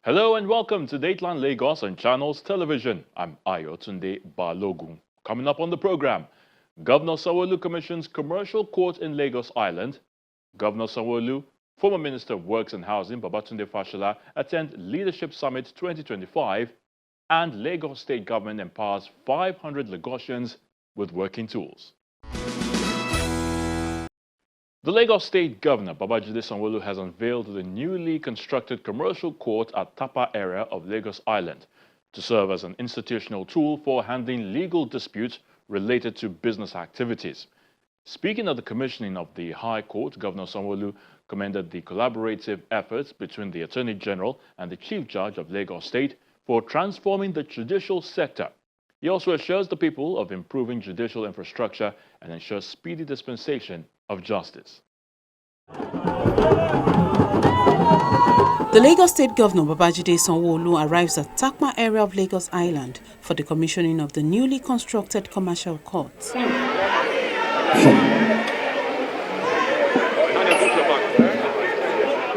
Hello and welcome to Dateline Lagos on Channels Television. I'm Ayotunde Balogun. Coming up on the program, Governor Sanwo-Olu commissions commercial court in Lagos Island. Governor Sanwo-Olu, former Minister of Works and Housing Babatunde Fashola attend Leadership Summit 2025, and Lagos State Government empowers 500 Lagosians with working tools. The Lagos State Governor, Babajide Sanwo-Olu, has unveiled the newly constructed commercial court at Tapa area of Lagos Island to serve as an institutional tool for handling legal disputes related to business activities. Speaking at the commissioning of the High Court, Governor Sanwo-Olu commended the collaborative efforts between the Attorney General and the Chief Judge of Lagos State for transforming the judicial sector. He also assures the people of improving judicial infrastructure and ensures speedy dispensation of justice. The Lagos State Governor Babajide Sanwo-Olu arrives at Takma area of Lagos Island for the commissioning of the newly constructed commercial court.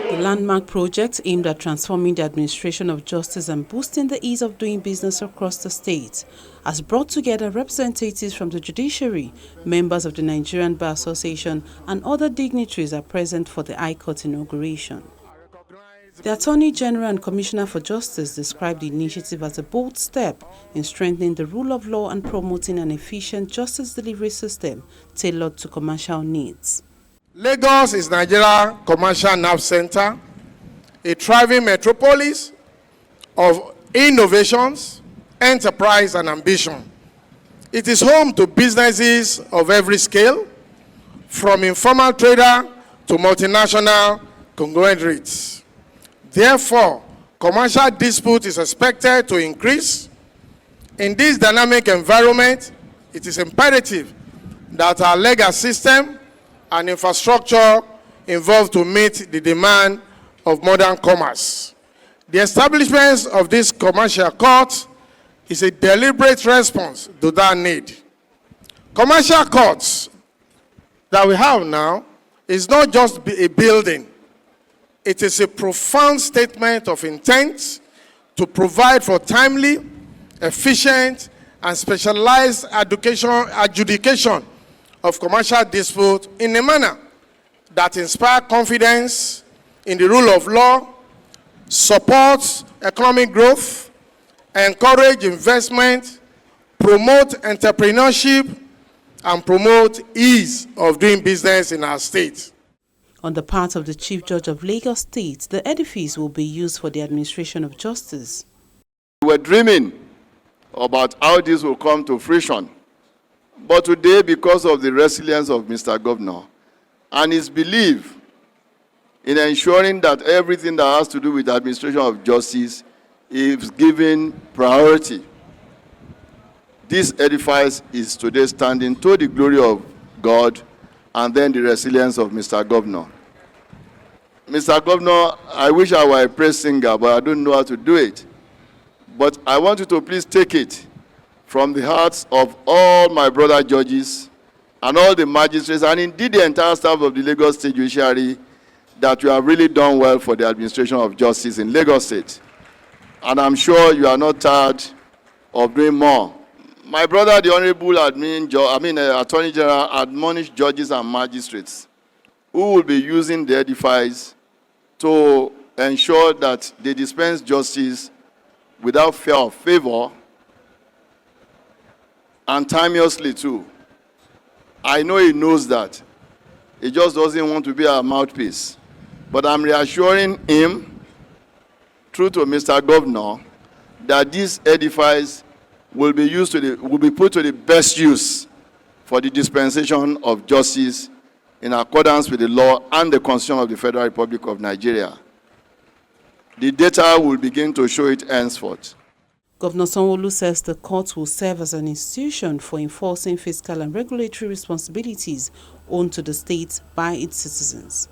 The landmark project aimed at transforming the administration of justice and boosting the ease of doing business across the state has brought together representatives from the judiciary, members of the Nigerian Bar Association, and other dignitaries are present for the High Court inauguration. The Attorney General and Commissioner for Justice described the initiative as a bold step in strengthening the rule of law and promoting an efficient justice delivery system tailored to commercial needs. Lagos is Nigeria's commercial nerve center, a thriving metropolis of innovations, enterprise, and ambition. It is home to businesses of every scale, from informal trader to multinational conglomerates. Therefore, commercial dispute is expected to increase. In this dynamic environment, it is imperative that our legal system and infrastructure involved to meet the demand of modern commerce. The establishment of this commercial court is a deliberate response to that need. Commercial courts that we have now is not just a building. It is a profound statement of intent to provide for timely, efficient, and specialized adjudication of commercial dispute in a manner that inspires confidence in the rule of law, supports economic growth, encourages investment, promotes entrepreneurship, and promotes ease of doing business in our state. On the part of the Chief Judge of Lagos State, the edifice will be used for the administration of justice. We were dreaming about how this will come to fruition. But today, because of the resilience of Mr. Governor and his belief in ensuring that everything that has to do with the administration of justice is given priority, this edifice is today standing to the glory of God and then the resilience of Mr. Governor. Mr. Governor, I wish I were a praise singer, but I don't know how to do it. But I want you to please take it from the hearts of all my brother judges and all the magistrates, and indeed the entire staff of the Lagos State Judiciary, that you have really done well for the administration of justice in Lagos State. And I'm sure you are not tired of doing more. My brother, the Honorable Attorney General, admonished judges and magistrates who will be using the edifice to ensure that they dispense justice without fear of favor, and timeously too. I know he knows that. He just doesn't want to be our mouthpiece. But I'm reassuring him, through to Mr. Governor, that this edifice will be put to the best use for the dispensation of justice in accordance with the law and the Constitution of the Federal Republic of Nigeria. The data will begin to show it henceforth. Governor Sanwo-Olu says the court will serve as an institution for enforcing fiscal and regulatory responsibilities owed to the state by its citizens.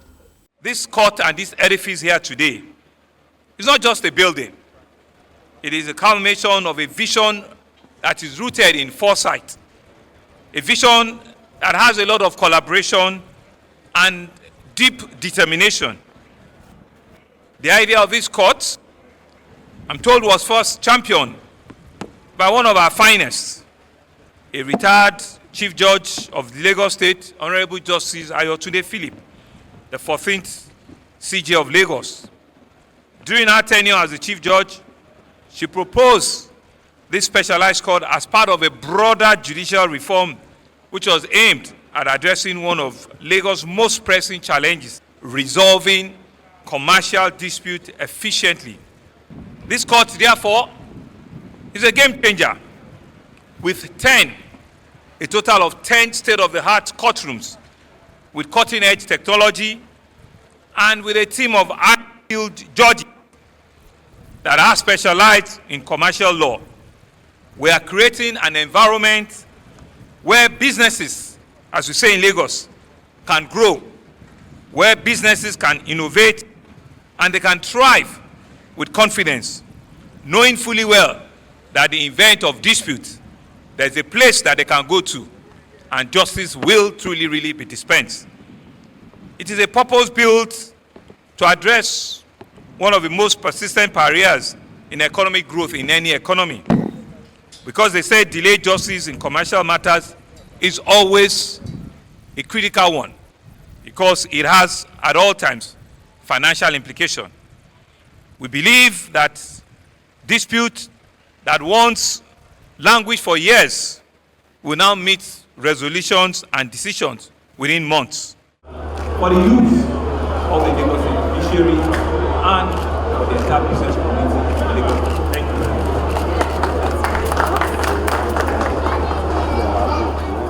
This court and this edifice here today is not just a building. It is a culmination of a vision that is rooted in foresight, a vision that has a lot of collaboration and deep determination. The idea of this court I'm told was first championed by one of our finest, a retired Chief Judge of the Lagos State, Honorable Justice Ayotunde Philip, the 14th CJ of Lagos. During her tenure as the Chief Judge, she proposed this specialized court as part of a broader judicial reform which was aimed at addressing one of Lagos' most pressing challenges, resolving commercial disputes efficiently. This court, therefore, is a game changer with a total of 10 state-of-the-art courtrooms with cutting-edge technology and with a team of high-skilled judges that are specialized in commercial law. We are creating an environment where businesses, as we say in Lagos, can grow, where businesses can innovate, and they can thrive with confidence, knowing fully well that in the event of dispute, there's a place that they can go to, and justice will truly, really be dispensed. It is a purpose built to address one of the most persistent barriers in economic growth in any economy. Because they say delayed justice in commercial matters is always a critical one, because it has at all times financial implication. We believe that dispute that once languished for years will now meet resolutions and decisions within months. For the youth of the Lagos judiciary and for the entire business community in Lagos. Thank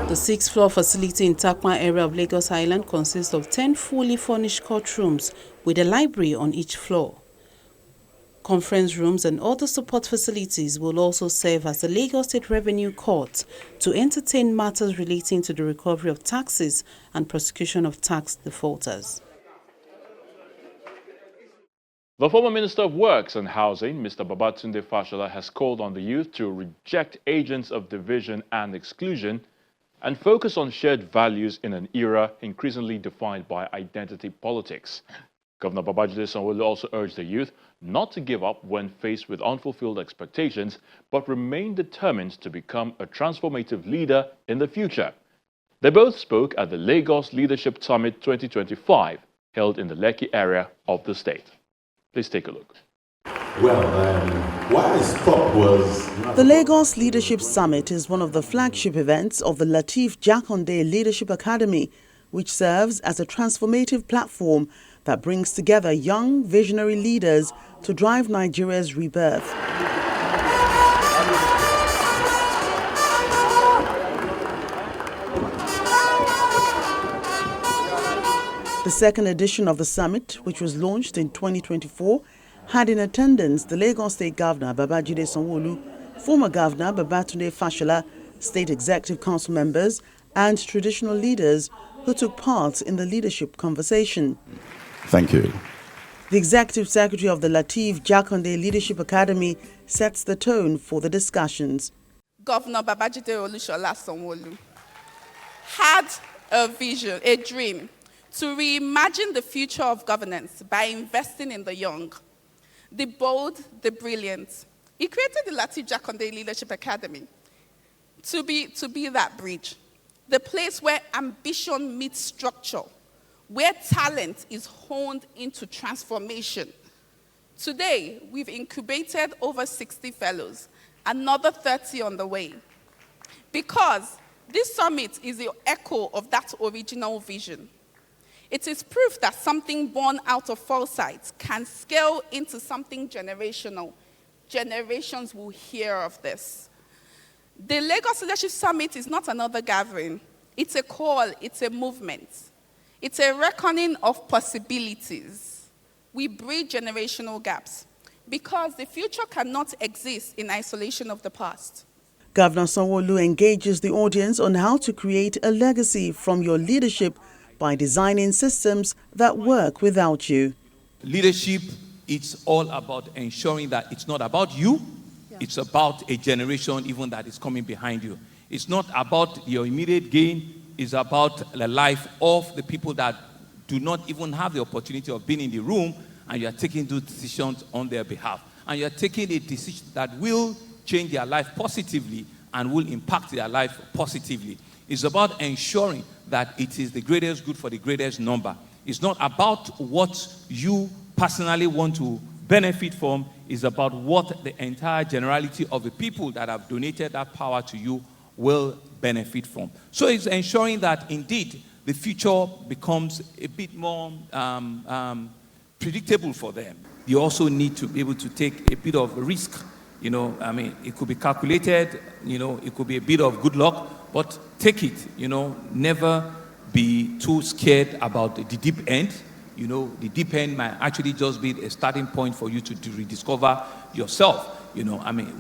you. The 6th-floor facility in Takma area of Lagos Island consists of 10 fully furnished courtrooms with a library on each floor. Conference rooms and other support facilities will also serve as the Lagos State Revenue Court to entertain matters relating to the recovery of taxes and prosecution of tax defaulters. The former Minister of Works and Housing, Mr. Babatunde Fashola, has called on the youth to reject agents of division and exclusion and focus on shared values in an era increasingly defined by identity politics. Governor Babajide Sanwo-Olu also urged the youth not to give up when faced with unfulfilled expectations, but remain determined to become a transformative leader in the future. They both spoke at the Lagos Leadership Summit 2025, held in the Lekki area of the state. Please take a look. Why I stopped was... The Lagos Leadership Summit is one of the flagship events of the Lateef Jakonde Leadership Academy, which serves as a transformative platform that brings together young, visionary leaders to drive Nigeria's rebirth. The second edition of the summit, which was launched in 2024, had in attendance the Lagos State Governor Babajide Sanwo-Olu, former Governor Babatunde Fashola, State Executive Council members, and traditional leaders who took part in the leadership conversation. Thank you. The Executive Secretary of the Lateef Jakonde Leadership Academy sets the tone for the discussions. Governor Babajide Olushola Sanwo-Olu had a vision, a dream, to reimagine the future of governance by investing in the young, the bold, the brilliant. He created the Lateef Jakonde Leadership Academy to be that bridge, the place where ambition meets structure, where talent is honed into transformation. Today, we've incubated over 60 fellows, another 30 on the way. Because this summit is the echo of that original vision. It is proof that something born out of foresight can scale into something generational. Generations will hear of this. The Lagos Leadership Summit is not another gathering. It's a call, it's a movement. It's a reckoning of possibilities. We bridge generational gaps because the future cannot exist in isolation of the past. Governor Sanwo-Olu engages the audience on how to create a legacy from your leadership by designing systems that work without you. Leadership, it's all about ensuring that it's not about you, it's about a generation even that is coming behind you. It's not about your immediate gain, it's about the life of the people that do not even have the opportunity of being in the room, and you are taking those decisions on their behalf. and you're taking a decision that will change their life positively and will impact their life positively. It's about ensuring that it is the greatest good for the greatest number. It's not about what you personally want to benefit from. It's about what the entire generality of the people that have donated that power to you will benefit from. So it's ensuring that indeed the future becomes a bit more predictable for them. You also need to be able to take a bit of risk. It could be calculated, it could be a bit of good luck, but take it, never be too scared about the deep end. The deep end might actually just be a starting point for you to rediscover yourself.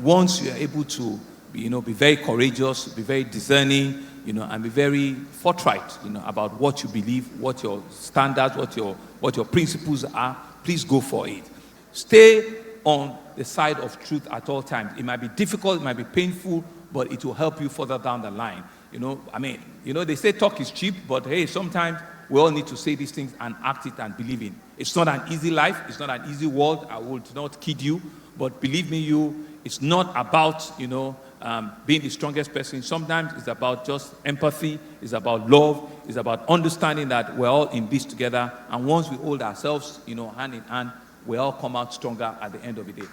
Once you are able to, be very courageous, be very discerning, and be very forthright, about what you believe, what your standards, what your principles are, please go for it. Stay on the side of truth at all times. It might be difficult, it might be painful, but it will help you further down the line. They say talk is cheap, but hey, sometimes we all need to say these things and act it and believe in. It's not an easy life, it's not an easy world, I would not kid you, but believe me, it's not about, being the strongest person. Sometimes it's about just empathy, it's about love, it's about understanding that we're all in this together, and once we hold ourselves, hand in hand, we all come out stronger at the end of the day.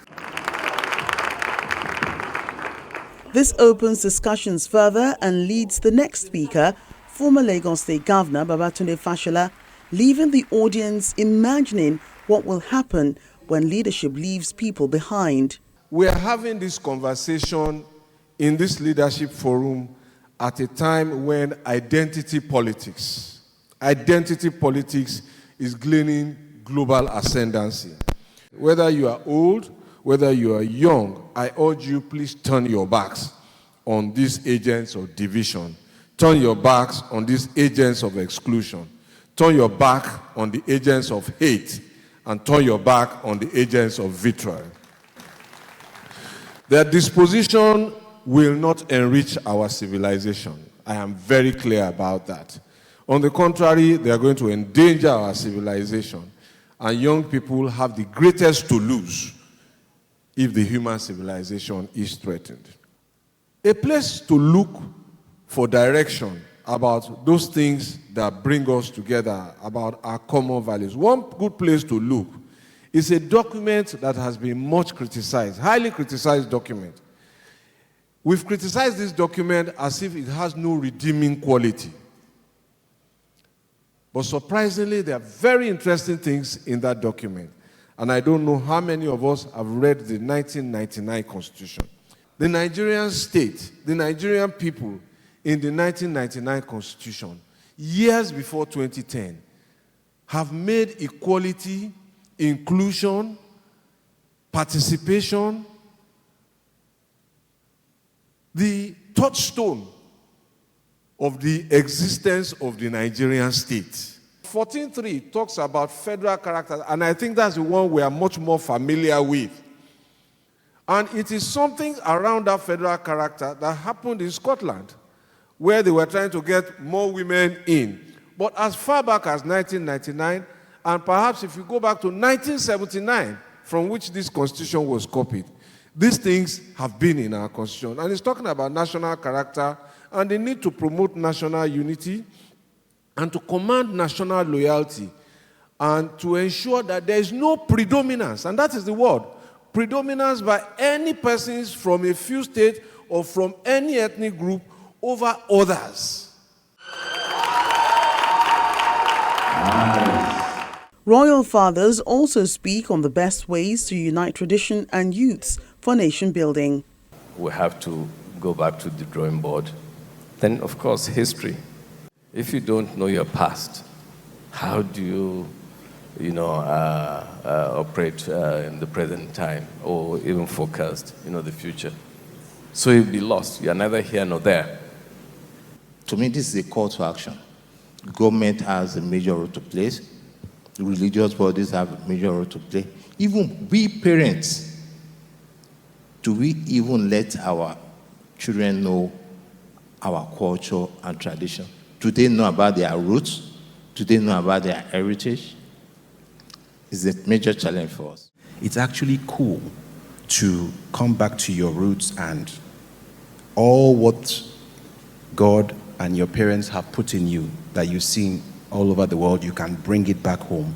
This opens discussions further and leads the next speaker, former Lagos State Governor Babatunde Fashola, leaving the audience imagining what will happen when leadership leaves people behind. We are having this conversation in this leadership forum at a time when identity politics is gaining global ascendancy. Whether you are old, whether you are young, I urge you, please turn your backs on these agents of division. Turn your backs on these agents of exclusion. Turn your back on the agents of hate, and turn your back on the agents of vitriol. Their disposition will not enrich our civilization. I am very clear about that. On the contrary, they are going to endanger our civilization. And young people have the greatest to lose if the human civilization is threatened. A place to look for direction about those things that bring us together, about our common values. One good place to look is a document that has been much criticized, highly criticized document. We've criticized this document as if it has no redeeming quality. But surprisingly, there are very interesting things in that document. And I don't know how many of us have read the 1999 Constitution. The Nigerian state, the Nigerian people in the 1999 Constitution, years before 2010, have made equality, inclusion, participation the touchstone of the existence of the Nigerian state. 14.3 talks about federal character, and I think that's the one we are much more familiar with. And it is something around that federal character that happened in Scotland, where they were trying to get more women in. But as far back as 1999, and perhaps if you go back to 1979, from which this constitution was copied, these things have been in our constitution. And it's talking about national character and the need to promote national unity and to command national loyalty and to ensure that there is no predominance, and that is the word, predominance by any persons from a few states or from any ethnic group over others. Royal fathers also speak on the best ways to unite tradition and youths for nation building. We have to go back to the drawing board. Then, of course, history. If you don't know your past, how do you, operate in the present time or even forecast, the future? So you'll be lost. You're neither here nor there. To me, this is a call to action. Government has a major role to play. The religious bodies have a major role to play. Even we parents, do we even let our children know our culture and tradition? Do they know about their roots? Do they know about their heritage? It's a major challenge for us. It's actually cool to come back to your roots and all what God and your parents have put in you that you've seen all over the world, you can bring it back home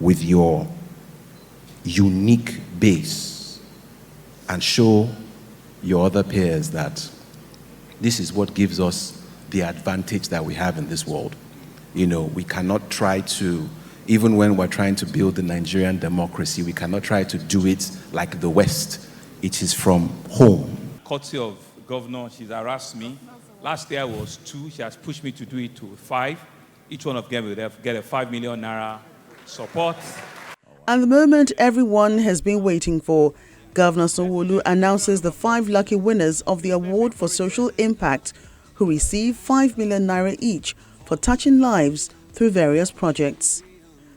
with your unique base and show your other peers that this is what gives us the advantage that we have in this world. You know, we cannot try to, even when we're trying to build the Nigerian democracy, we cannot try to do it like the West. It is from home. Courtesy of Governor, she's harassed me. Last year was 2. She has pushed me to do it to 5. Each one of them will get a 5 million naira support. And the moment everyone has been waiting for, Governor Sanwo-Olu announces the 5 lucky winners of the Award for Social Impact, who receive 5 million naira each for touching lives through various projects.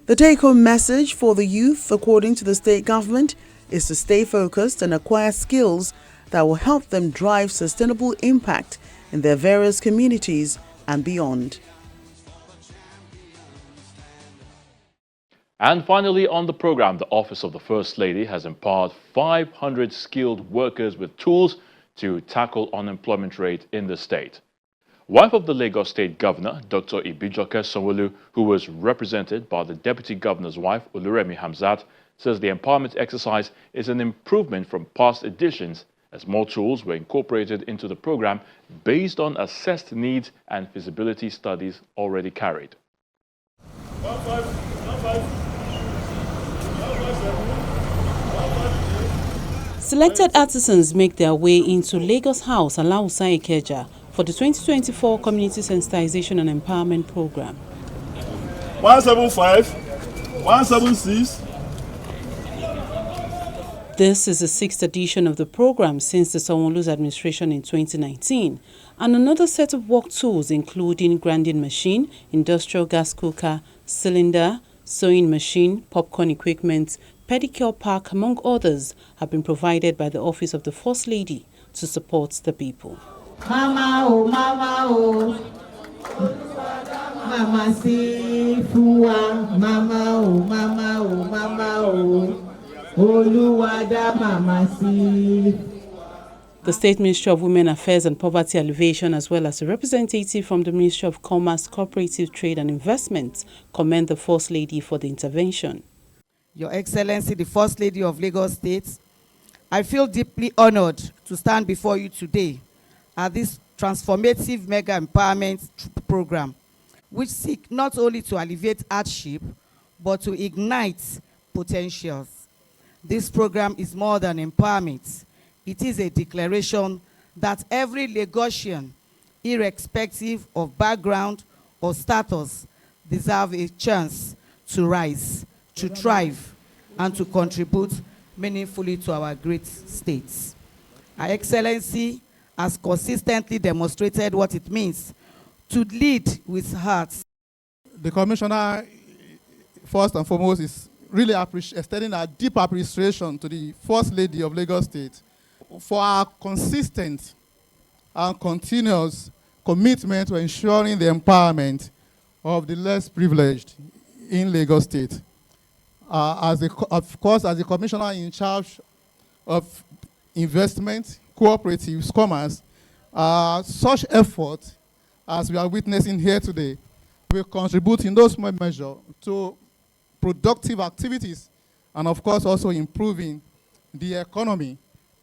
The take-home message for the youth, according to the state government, is to stay focused and acquire skills that will help them drive sustainable impact in their various communities and beyond. And finally on the program, the Office of the First Lady has empowered 500 skilled workers with tools to tackle unemployment rate in the state. Wife of the Lagos State Governor, Dr. Ibijoke Sanwo-Olu, who was represented by the Deputy Governor's wife, Oluremi Hamzat, says the empowerment exercise is an improvement from past editions as more tools were incorporated into the program based on assessed needs and feasibility studies already carried. Selected artisans make their way into Lagos House Alausa Ikeja for the 2024 Community Sensitization and Empowerment Program. 175, 176. This is the 6th edition of the program since the Sanwo-Olu's administration in 2019, and another set of work tools including grinding machine, industrial gas cooker, cylinder, sewing machine, popcorn equipment, pedicure pack, among others, have been provided by the Office of the First Lady to support the people. Mama, oh, mama, oh. Mama, see, Fua, mama, oh, mama, oh, mama, oh. Oluwada, mama, see. The State Ministry of Women Affairs and Poverty Alleviation, as well as a representative from the Ministry of Commerce, Cooperative Trade and Investment, commend the First Lady for the intervention. Your Excellency, the First Lady of Lagos State, I feel deeply honored to stand before you today at this transformative mega empowerment program, which seek not only to alleviate hardship, but to ignite potentials. This program is more than empowerment. It is a declaration that every Lagosian, irrespective of background or status, deserves a chance to rise, to thrive, and to contribute meaningfully to our great states. Our Excellency has consistently demonstrated what it means to lead with heart. The Commissioner, first and foremost, is really extending a deep appreciation to the First Lady of Lagos State for our consistent and continuous commitment to ensuring the empowerment of the less privileged in Lagos State. Of course, as the Commissioner in charge of investment, cooperatives, commerce, such effort as we are witnessing here today will contribute in those measures to productive activities and, of course, also improving the economy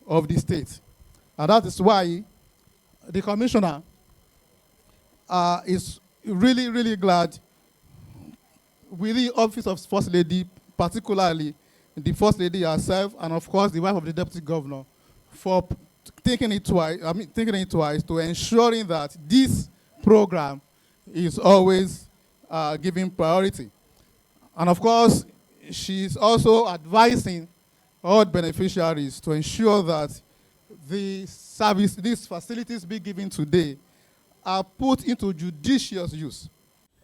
of the state. And that is why the Commissioner is really, really glad with the Office of First Lady, particularly the First Lady herself, and of course the wife of the Deputy Governor, for thinking it twice to ensuring that this program is always given priority. And of course, she's also advising all beneficiaries to ensure that these facilities being given today are put into judicious use.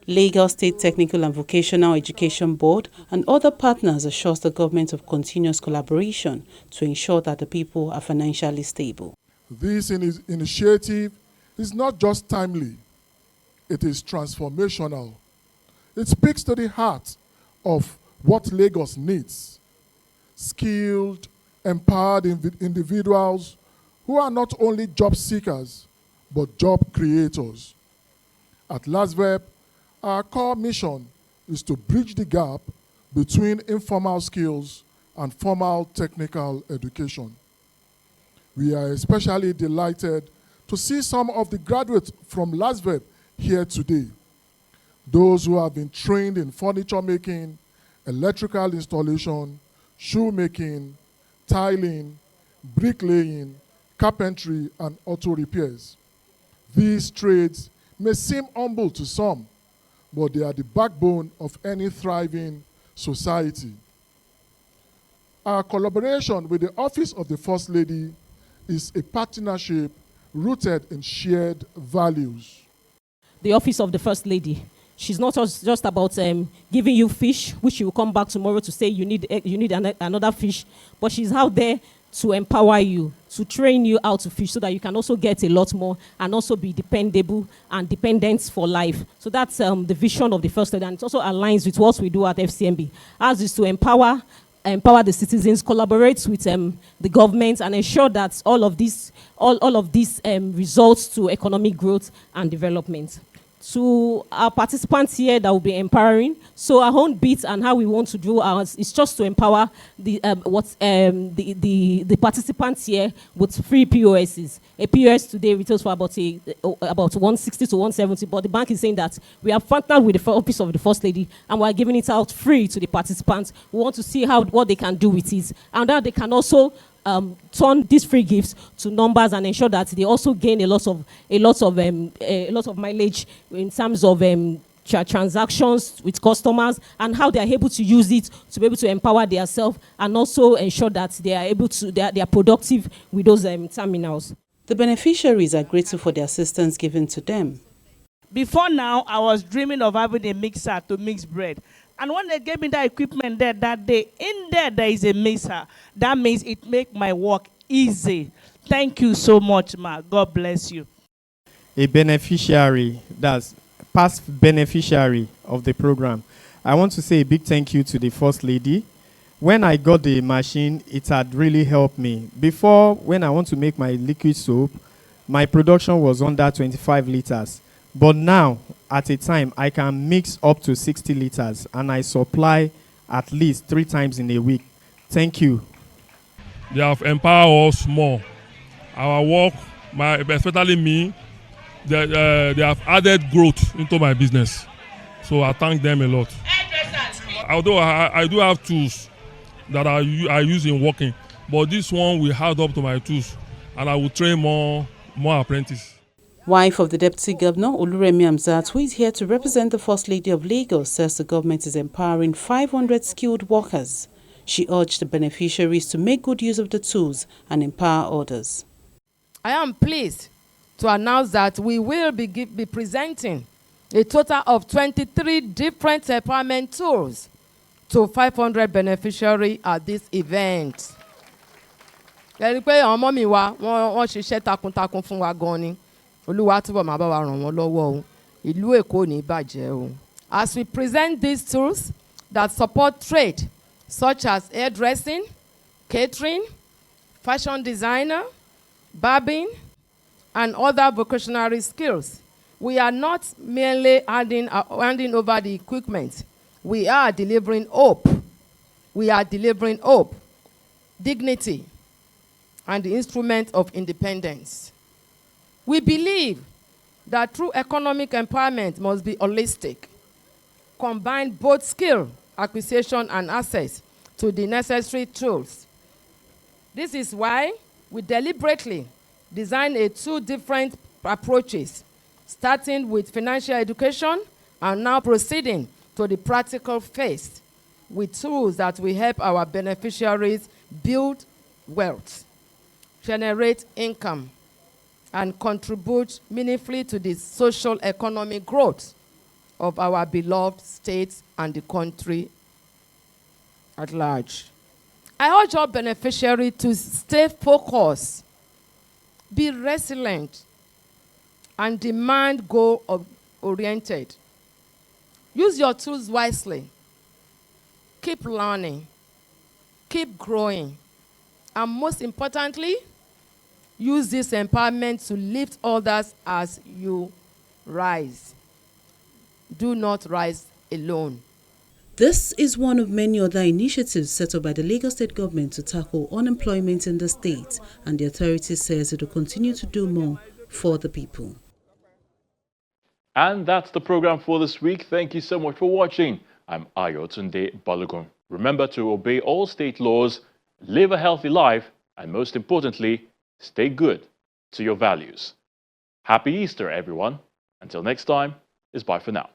Lagos State Technical and Vocational Education Board and other partners assures the government of continuous collaboration to ensure that the people are financially stable. This initiative is not just timely, it is transformational. It speaks to the heart of what Lagos needs: skilled, empowered individuals who are not only job seekers, but job creators. At LASVEP, our core mission is to bridge the gap between informal skills and formal technical education. We are especially delighted to see some of the graduates from LASVEP here today. Those who have been trained in furniture making, electrical installation, shoemaking, tiling, bricklaying, carpentry, and auto repairs. These trades may seem humble to some, but they are the backbone of any thriving society. Our collaboration with the Office of the First Lady is a partnership rooted in shared values. The Office of the First Lady, she's not just about giving you fish, which you will come back tomorrow to say you need another fish, but she's out there to empower you, to train you how to fish so that you can also get a lot more and also be dependable and dependent for life. So that's the vision of the First Lady, and it also aligns with what we do at FCMB. Ours is to empower the citizens, collaborate with the government, and ensure that all of these results to economic growth and development. To our participants here that will be empowering. So our own bit and how we want to do ours is just to empower the participants here with free POSs. A POS today retails for about 160 to 170, but the bank is saying that we have partnered with the Office of the First Lady and we are giving it out free to the participants. We want to see what they can do with it, and that they can also turn these free gifts to numbers and ensure that they also gain a lot of mileage in terms of transactions with customers, and how they are able to use it to be able to empower themselves and also ensure that they are productive with those terminals. The beneficiaries are grateful for the assistance given to them. Before now, I was dreaming of having a mixer to mix bread. And when they gave me that equipment there that day, in there is a mixer. That means it makes my work easy. Thank you so much, Ma. God bless you. A beneficiary, that's past beneficiary of the program. I want to say a big thank you to the First Lady. When I got the machine, it had really helped me. Before, when I want to make my liquid soap, my production was under 25 liters. But now, at a time, I can mix up to 60 liters, and I supply at least 3 times in a week. Thank you. They have empowered us more. Our work, especially me, they have added growth into my business. So I thank them a lot. Although I do have tools that I use in working, but this one will add up to my tools, and I will train more apprentices. Wife of the Deputy Governor, Oluremi Hamzat, who is here to represent the First Lady of Lagos, says the government is empowering 500 skilled workers. She urged the beneficiaries to make good use of the tools and empower others. I am pleased to announce that we will be presenting a total of 23 different empowerment tools to 500 beneficiaries at this event. Ẹ̀rí pé àwọn ọmọ mi wá wọ́n ṣiṣẹ́ takuntakun fún wa gan ni. Olúwa túbọ̀ máa bá wa ràn wọ́n lọ́wọ́ o. Ìlú Èkó ò ní bàjẹ́ o. As we present these tools that support trade, such as hairdressing, catering, fashion designer, barbing, and other vocational skills, we are not merely handing over the equipment. We are delivering hope. We are delivering hope, dignity, and the instrument of independence. We believe that true economic empowerment must be holistic, combine both skill, acquisition, and access to the necessary tools. This is why we deliberately designed 2 different approaches, starting with financial education and now proceeding to the practical phase with tools that will help our beneficiaries build wealth, generate income, and contribute meaningfully to the social economic growth of our beloved states and the country at large. I urge all beneficiaries to stay focused, be resilient, and demand goal-oriented. Use your tools wisely. Keep learning. Keep growing. And most importantly, use this empowerment to lift others as you rise. Do not rise alone. This is one of many other initiatives set up by the Lagos State government to tackle unemployment in the state, and the authority says it will continue to do more for the people. And that's the program for this week. Thank you so much for watching. I'm Ayotunde Balogun. Remember to obey all state laws, live a healthy life, and most importantly, stay good to your values. Happy Easter, everyone. Until next time, it's bye for now.